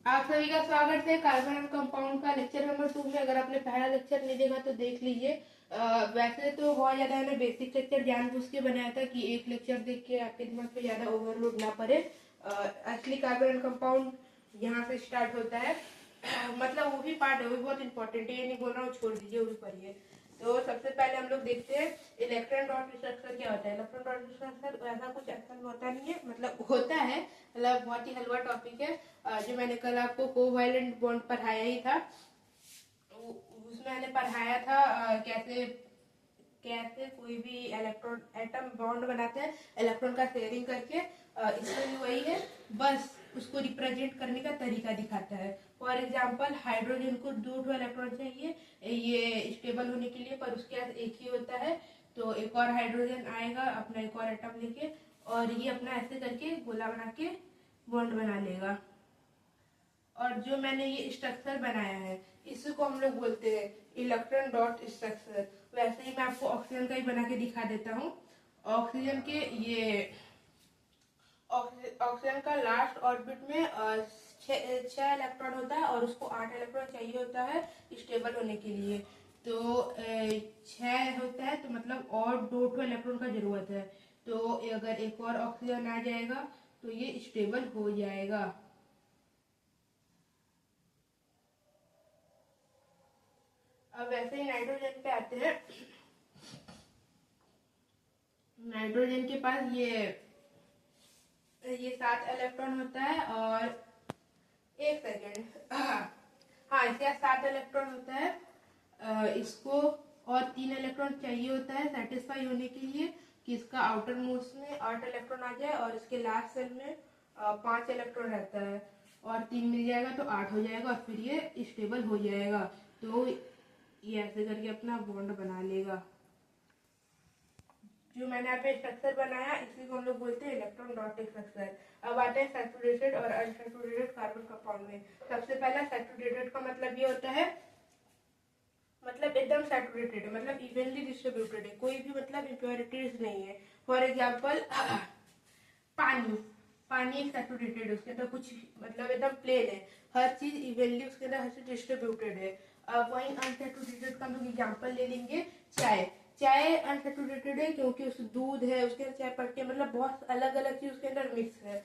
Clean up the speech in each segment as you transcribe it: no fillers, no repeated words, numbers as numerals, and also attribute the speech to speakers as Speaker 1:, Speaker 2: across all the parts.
Speaker 1: आप सभी का स्वागत है कार्बन एंड कंपाउंड का लेक्चर नंबर 2 में। अगर आपने पहला लेक्चर नहीं देखा तो देख लीजिए। वैसे तो बहुत ज़्यादा मैंने बेसिक लेक्चर जानबूझ के बनाया था कि एक लेक्चर देख के आपके दिमाग पे ज़्यादा ओवरलोड ना पड़े। असली कार्बन एंड कंपाउंड यहाँ से स्टार्ट होता है। मतलब वो भी पार्ट है, वो भी बहुत इंपॉर्टेंट है, ये नहीं बोल रहा हूँ, छोड़ दीजिए, वो भी पढ़िए। तो सबसे पहले हम लोग देखते हैं इलेक्ट्रॉन डॉट स्ट्रक्चर क्या होता है। इलेक्ट्रॉन डॉट स्ट्रक्चर ऐसा कुछ असल में होता नहीं है, मतलब होता है, मतलब बहुत ही हलवा टॉपिक है। जो मैंने कल आपको कोवैलेंट बॉन्ड पढ़ाया ही था, उसमें मैंने पढ़ाया था कैसे कैसे कोई भी इलेक्ट्रॉन एटम बॉन्ड बनाते हैं इलेक्ट्रॉन का शेयरिंग करके। इसमें भी वही है, बस उसको रिप्रेजेंट करने का तरीका दिखाता है। फॉर एग्जाम्पल हाइड्रोजन को 2 इलेक्ट्रॉन चाहिए ये स्टेबल होने के लिए, पर उसके पास एक ही होता है। तो एक और हाइड्रोजन आएगा अपना एक और एटम लेके, और ये अपना ऐसे करके गोला बना के बॉन्ड बना लेगा। और जो मैंने ये स्ट्रक्चर बनाया है इसको हम लोग बोलते हैं इलेक्ट्रॉन डॉट स्ट्रक्चर। वैसे ही मैं आपको ऑक्सीजन का ही बना के दिखा देता हूँ। ऑक्सीजन के ये ऑक्सीजन का लास्ट ऑर्बिट में 6 इलेक्ट्रॉन होता है और उसको 8 इलेक्ट्रॉन चाहिए होता है स्टेबल होने के लिए। तो 6 होता है तो मतलब और 2 इलेक्ट्रॉन का जरूरत है। तो अगर एक और ऑक्सीजन आ जाएगा तो ये स्टेबल हो जाएगा। अब वैसे ही नाइट्रोजन पे आते हैं। नाइट्रोजन के पास ये 7 इलेक्ट्रॉन होता है और एक सेकेंड, हाँ इसके पास 7 इलेक्ट्रॉन होता है। इसको और 3 इलेक्ट्रॉन चाहिए होता है सेटिस्फाई होने के लिए कि इसका आउटर मोस्ट में 8 इलेक्ट्रॉन आ जाए और इसके लास्ट सेल में 5 इलेक्ट्रॉन रहता है, और 3 मिल जाएगा तो 8 हो जाएगा और फिर ये स्टेबल हो जाएगा। तो ये ऐसे करके अपना बॉन्ड बना लेगा। जो मैंने यहाँ पे स्ट्रक्चर बनाया इसी को हम लोग बोलते हैं इलेक्ट्रॉन डॉट स्ट्रक्चर। अब आते हैं सैचुरेटेड और अनसैचुरेटेड कार्बन कंपाउंड में। सबसे पहला सैचुरेटेड का मतलब ये होता है, मतलब एकदम सैचुरेटेड है, मतलब इवनली डिस्ट्रीब्यूटेड है, कोई भी मतलब इम्प्योरिटीज नहीं है। फॉर एग्जाम्पल पानी पानी एक सैचुरेटेड है, उसके अंदर कुछ मतलब एकदम प्लेन है, हर चीज इवनली उसके अंदर हर चीज डिस्ट्रीब्यूटेड है। अब वही अनसैचुरेटेड का हम लोग एग्जाम्पल ले लेंगे चाय। चाय अनसैचुरेटेड है क्योंकि उस दूध है उसके अंदर चाय पत्ती, मतलब बहुत अलग अलग चीज उसके अंदर मिक्स है।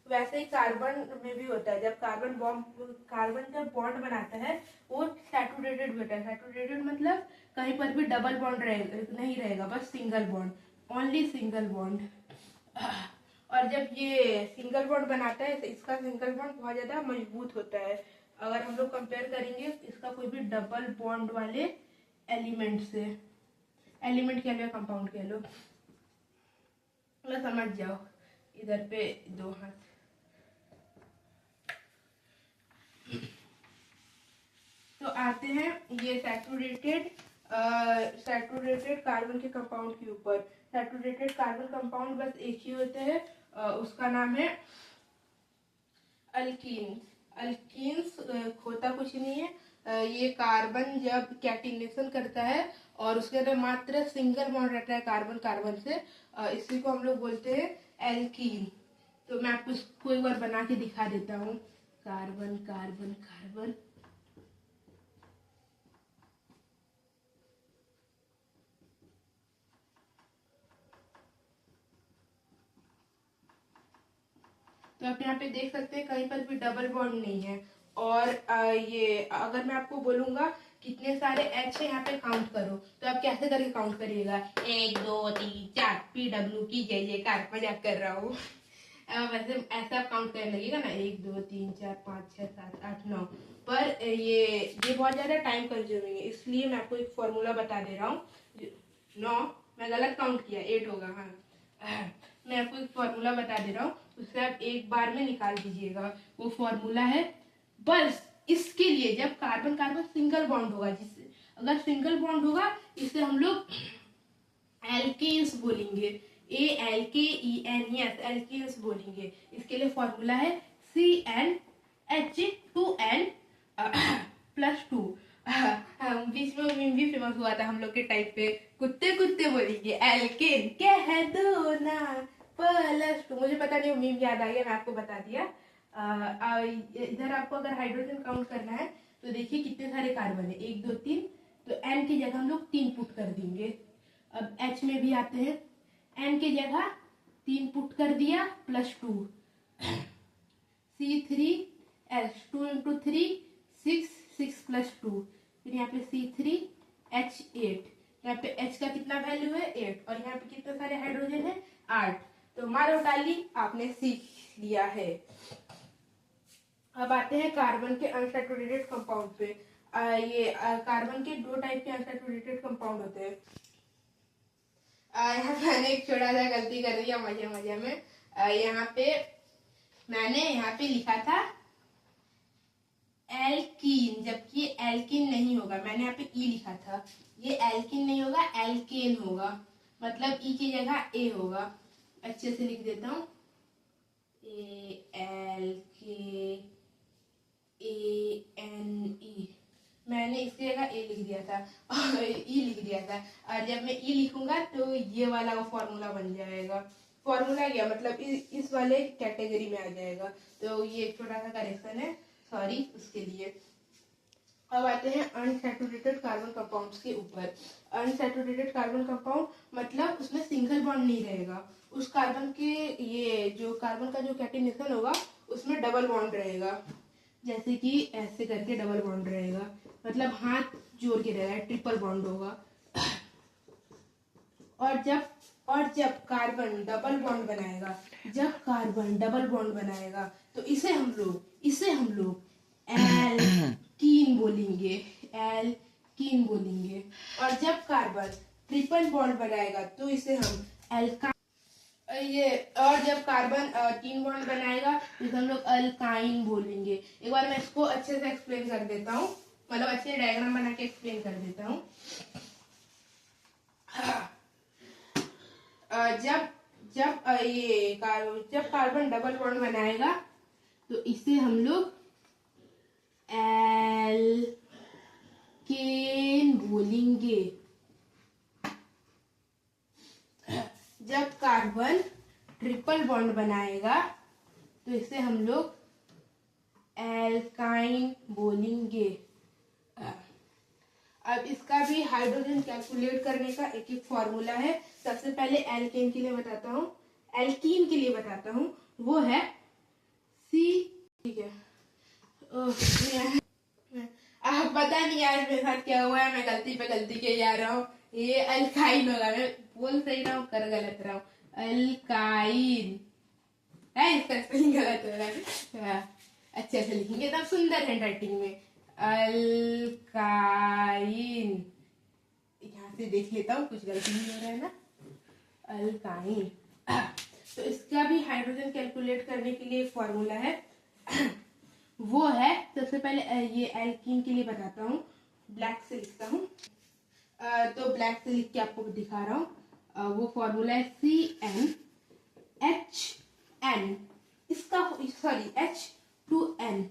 Speaker 1: वैसे ही कार्बन में भी होता है, जब कार्बन जब बॉन्ड बनाता है वो सैचुरेटेड होता है। सैचुरेटेड मतलब कहीं पर भी डबल बॉन्ड नहीं रहेगा, बस single bond, only single bond. और जब ये सिंगल बॉन्ड बनाता है तो इसका सिंगल बॉन्ड बहुत ज्यादा मजबूत होता है। अगर हम लोग कंपेयर करेंगे इसका कोई भी डबल बॉन्ड वाले एलिमेंट से, एलिमेंट कह लो या कंपाउंड कह लो, मतलब समझ जाओ। इधर पे 2 हाथ। तो आते हैं ये सैचुरेटेड कार्बन के कंपाउंड के ऊपर। सैचुरेटेड कार्बन कंपाउंड बस एक ही होते हैं, उसका नाम है अल्कीन। अल्कीन्स होता कुछ नहीं है, ये कार्बन जब कैटिनेशन करता है और उसके अंदर मात्र सिंगल बॉन्ड रहता है कार्बन कार्बन से, इसी को हम लोग बोलते हैं एल्कीन। तो मैं आपको इसको एक बार बना के दिखा देता हूँ। कार्बन कार्बन कार्बन, तो आप यहाँ पे देख सकते हैं कहीं पर भी डबल बॉन्ड नहीं है। और ये अगर मैं आपको बोलूंगा कितने सारे एच है यहाँ पे काउंट करो, तो आप कैसे करके काउंट करिएगा? 1 2 3 4 PW की जय कार, मजाक कर रहा हूँ। वैसे ऐसा आप काउंट करने लगेगा ना, 1 2 3 4 5 6 7 8 9, पर ये बहुत ज्यादा टाइम कंज्यूमिंग है, इसलिए मैं आपको एक फॉर्मूला बता दे रहा हूँ। 9, मैं गलत काउंट किया, 8 होगा, हाँ। मैं आपको एक फॉर्मूला बता दे रहा हूँ, उससे आप एक बार में निकाल दीजिएगा। वो फॉर्मूला है, बस इसके लिए जब कार्बन कार्बन सिंगल बॉन्ड होगा, जिससे अगर सिंगल बॉन्ड होगा इसे हम लोग एल्केन्स बोलेंगे, ALKENS, एल्केन्स बोलेंगे। इसके लिए फॉर्मूला है CnH2n प्लस 2। बीच में मीम भी फेमस हुआ था हम लोग के टाइप पे, कुत्ते कुत्ते बोलेंगे एल्केन कह दो ना प्लस 2। मुझे पता नहीं वो मीम याद आ गया, मैं आपको बता दिया। इधर आपको अगर हाइड्रोजन काउंट करना है तो देखिए कितने सारे कार्बन है, 1 2 3, तो N की जगह हम लोग 3 पुट कर देंगे। अब H में भी आते हैं, N की जगह 3 पुट कर दिया +2, C3H 2 × 3 6, 6 + 2, फिर यहाँ पे C3H8, यहाँ पे H का कितना वैल्यू है 8, और यहाँ पे कितने सारे हाइड्रोजन है 8। तो मारो डाली, आपने सीख लिया है। अब आते हैं कार्बन के अनसैचुरेटेड कंपाउंड पे। ये कार्बन के 2 टाइप के अनसैचुरेटेड कंपाउंड होते हैं। यहाँ मैंने एक छोटा सा गलती कर दिया मजे मजे में। यहाँ पे मैंने लिखा था एल्कीन, जबकि एल्कीन नहीं होगा। मैंने यहाँ पे ई लिखा था, ये एल्कीन नहीं होगा, एल्केन होगा, मतलब ई की जगह ए होगा। अच्छे से लिख देता हूँ, ALKANE। मैंने इसकी जगह ए लिख दिया था और ई लिख दिया था, और जब मैं ई लिखूंगा तो ये वाला वो फॉर्मूला बन जाएगा। फॉर्मूला क्या मतलब इस वाले कैटेगरी में आ जाएगा। तो ये छोटा सा करेक्शन है, सॉरी उसके लिए। अब आते हैं अनसैचुरेटेड कार्बन कंपाउंड्स के ऊपर। अनसैचुरेटेड कार्बन कंपाउंड मतलब उसमें सिंगल बॉन्ड नहीं रहेगा, उस कार्बन के ये जो कार्बन का जो कैटिनेशन होगा उसमें डबल बॉन्ड रहेगा। जैसे कि ऐसे करके डबल बॉन्ड रहेगा, मतलब हाथ जोड़ के रहेगा, ट्रिपल बॉन्ड होगा। और जब कार्बन डबल बॉन्ड बनाएगा, तो इसे हम लोग एल्कीन बोलेंगे। और जब कार्बन ट्रिपल बॉन्ड बनाएगा तो इसे हम और जब कार्बन 3 बॉन्ड बनाएगा तो इसे हम लोग अल्काइन बोलेंगे। एक बार मैं इसको अच्छे से एक्सप्लेन कर देता हूँ, मतलब अच्छे डायग्राम बना के एक्सप्लेन कर देता हूँ। जब कार्बन डबल बॉन्ड बनाएगा तो इसे हम लोग एल्केन बोलेंगे। जब कार्बन ट्रिपल बॉन्ड बनाएगा तो इसे हम लोग एल्काइन बोलेंगे। अब इसका भी हाइड्रोजन कैलकुलेट करने का एक एक फॉर्मूला है। सबसे पहले एल्केन के लिए बताता हूँ, एल्कीन के लिए बताता हूँ, वो है C। ठीक है, अब पता नहीं यार मेरे साथ क्या हुआ है, मैं गलती पे गलती के जा रहा हूँ। ये अल्काइन होगा, मैं बोल सही रहा हूँ कर गलत रहा हूँ, अल्काइन है, इसका स्पेलिंग गलत हो रहा है। अच्छे से लिखेंगे तब सुंदर हैंडराइटिंग में, अल्काइन। यहाँ से देख लेता हूँ कुछ गलती नहीं हो रहा है ना, अल्काइन। तो इसका भी हाइड्रोजन कैलकुलेट करने के लिए फॉर्मूला है, वो है सबसे पहले ये एल्कीन के लिए बताता हूँ, ब्लैक से लिखता हूँ। तो ब्लैक से लिख के आपको दिखा रहा हूँ। वो फॉर्मूला है CnHn, इसका सॉरी H2n।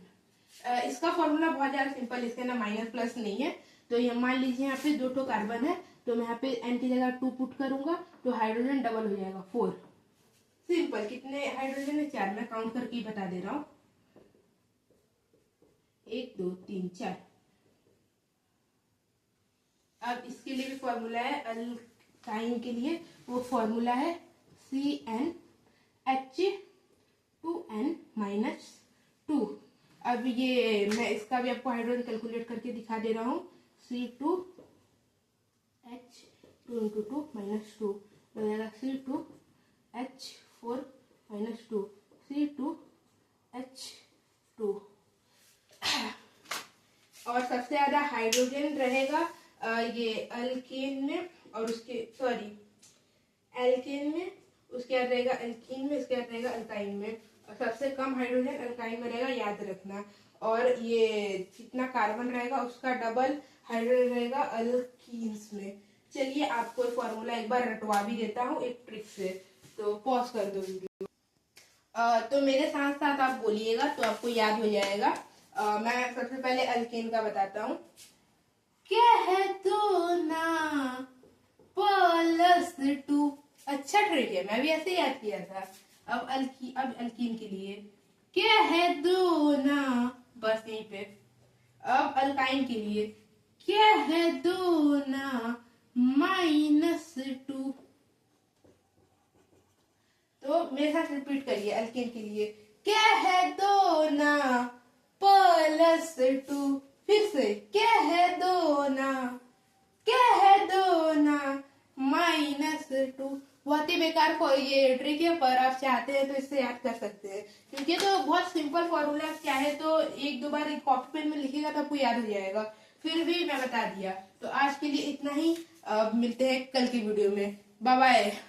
Speaker 1: इसका फॉर्मूला बहुत ज्यादा सिंपल, इसके ना माइनस प्लस नहीं है। तो ये मान लीजिए यहाँ पे 2 कार्बन है, तो मैं यहाँ पे n की जगह 2 पुट करूंगा तो हाइड्रोजन डबल हो जाएगा 4। सिंपल। कितने हाइड्रोजन है 4, मैं काउंट करके ही बता दे रहा हूँ, 1 2 3 4। अब इसके लिए भी फॉर्मूला है, अल्काइन के लिए वो फॉर्मूला है CnH2n-2। अब ये मैं इसका भी आपको हाइड्रोजन कैलकुलेट करके दिखा दे रहा हूँ, C2H2 × 2 -2 हो जाएगा C2H4 -2 C2H2। और सबसे ज्यादा हाइड्रोजन रहेगा ये अल्केन में, और उसके एल्केन में, उसके बाद रहेगा एल्कीन में, उसके बाद रहेगा अल्काइन में। और सबसे कम हाइड्रोजन अल्काइन में रहेगा, याद रखना। और ये जितना कार्बन रहेगा उसका डबल हाइड्रोजन रहेगा अल्कीन्स में। चलिए आपको फॉर्मूला एक बार रटवा भी देता हूँ एक ट्रिक से, तो पॉज कर दो वीडियो। तो मेरे साथ साथ आप बोलिएगा तो आपको याद हो जाएगा। मैं सबसे पहले अल्केन का बताता हूँ। कह दो ना +2। अच्छा ट्रिक है, मैं भी ऐसे याद किया था। अब अल्कीन के लिए क्या है दो ना, बस यहीं पे। अब अल्काइन के लिए क्या है दो ना -2। तो मेरे साथ रिपीट करिए अल्केन के लिए, क्या है दो ना +2। फिर से क्या है दो ना, क्या है दो ना -2। बहुत ही बेकार ये ट्रिक है, पर आप चाहते हैं तो इससे याद कर सकते हैं, क्योंकि तो बहुत सिंपल फॉर्मूला। आप चाहे तो एक दो बार एक कॉपी पेन में लिखिएगा तो आपको याद हो जाएगा। फिर भी मैं बता दिया। तो आज के लिए इतना ही। अब मिलते हैं कल की वीडियो में। Bye bye.